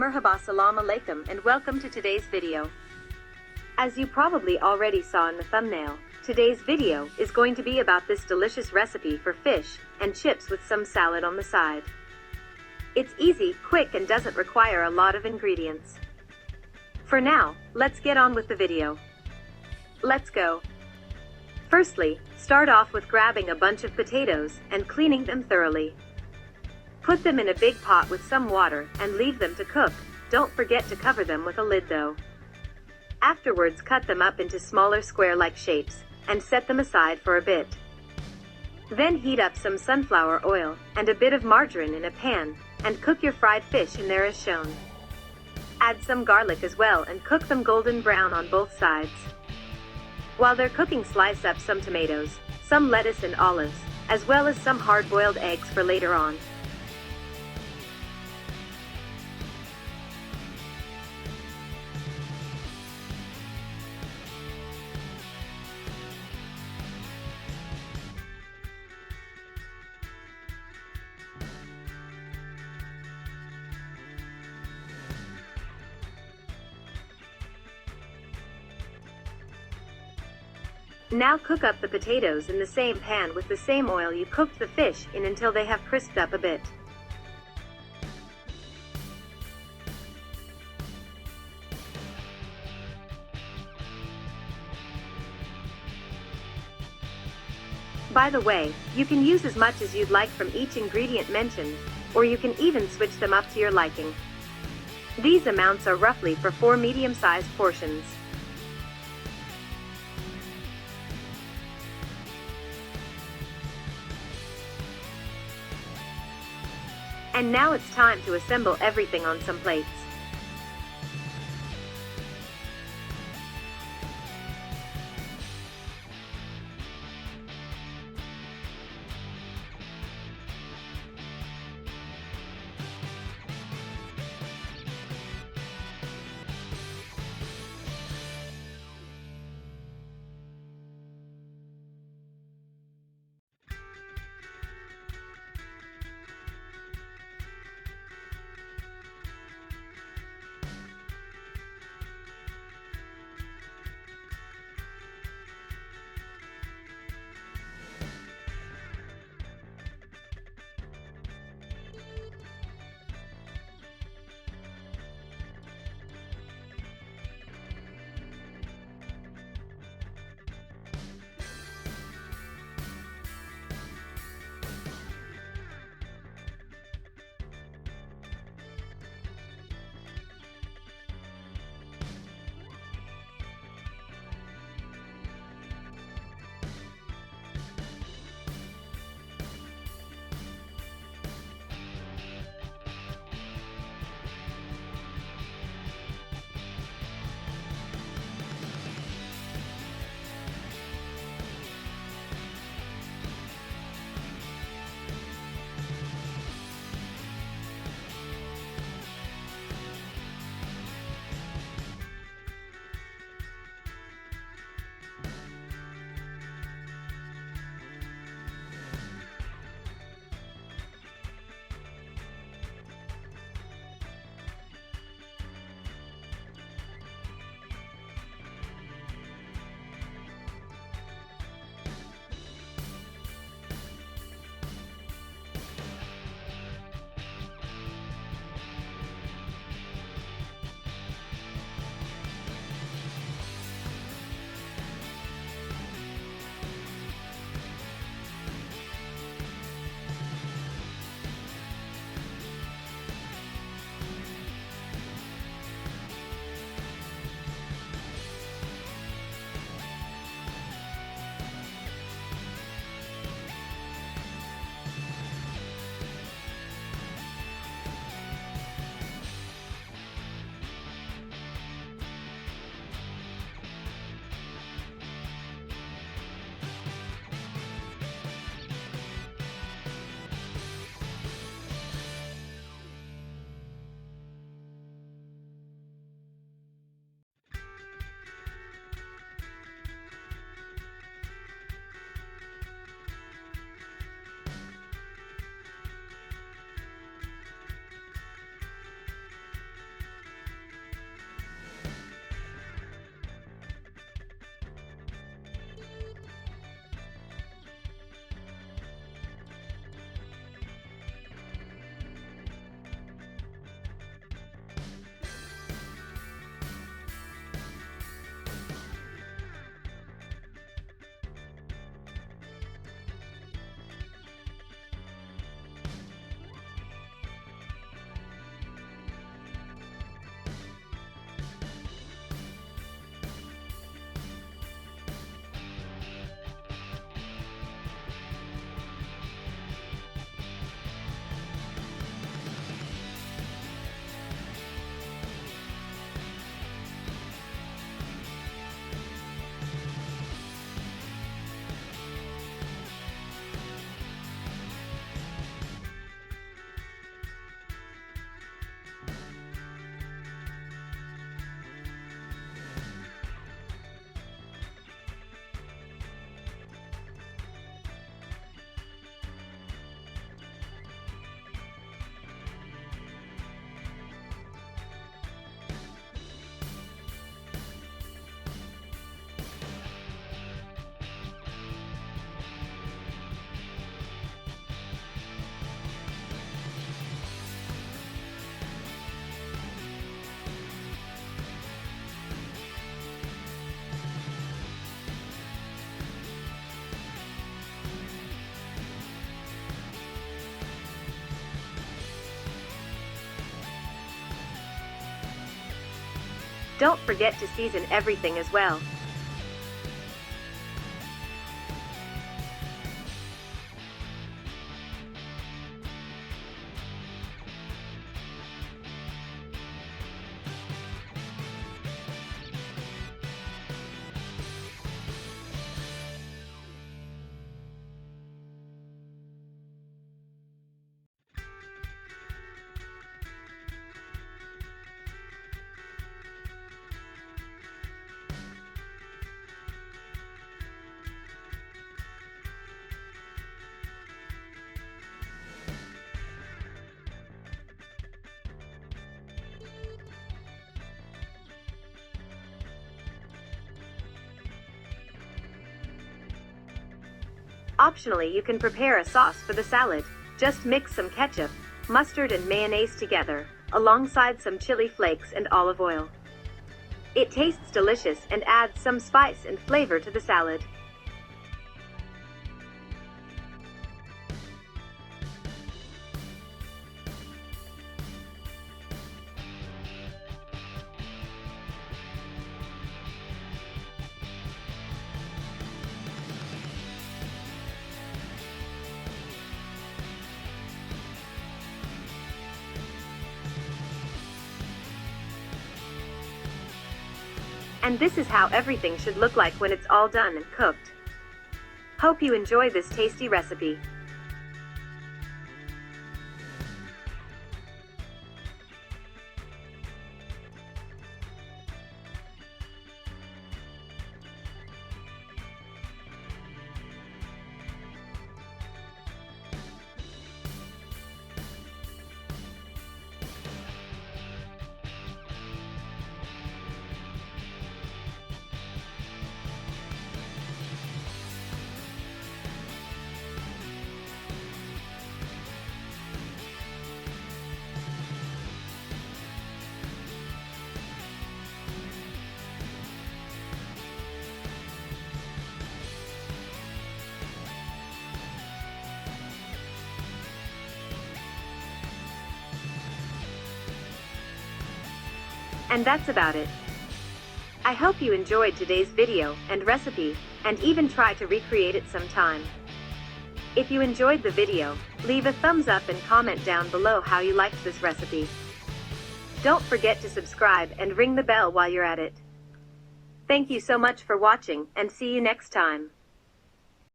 Merhaba, salam alaikum, and welcome to today's video. As you probably already saw in the thumbnail, today's video is going to be about this delicious recipe for fish and chips with some salad on the side. It's easy, quick, and doesn't require a lot of ingredients. For now, let's get on with the video. Let's go. Firstly, start off with grabbing a bunch of potatoes and cleaning them thoroughly. Put them in a big pot with some water and leave them to cook. Don't forget to cover them with a lid though. Afterwards, cut them up into smaller square-like shapes and set them aside for a bit. Then heat up some sunflower oil and a bit of margarine in a pan and cook your fried fish in there as shown. Add some garlic as well and cook them golden brown on both sides. While they're cooking, slice up some tomatoes, some lettuce and olives, as well as some hard-boiled eggs for later on. Now cook up the potatoes in the same pan with the same oil you cooked the fish in until they have crisped up a bit. By the way, you can use as much as you'd like from each ingredient mentioned, or you can even switch them up to your liking. These amounts are roughly for 4 medium-sized portions. And now it's time to assemble everything on some plates. Don't forget to season everything as well. Optionally, you can prepare a sauce for the salad. Just mix some ketchup, mustard and mayonnaise together, alongside some chili flakes and olive oil. It tastes delicious and adds some spice and flavor to the salad. And this is how everything should look like when it's all done and cooked. Hope you enjoy this tasty recipe. And that's about it. I hope you enjoyed today's video and recipe, and even try to recreate it sometime. If you enjoyed the video, leave a thumbs up and comment down below how you liked this recipe. Don't forget to subscribe and ring the bell while you're at it. Thank you so much for watching, and see you next time.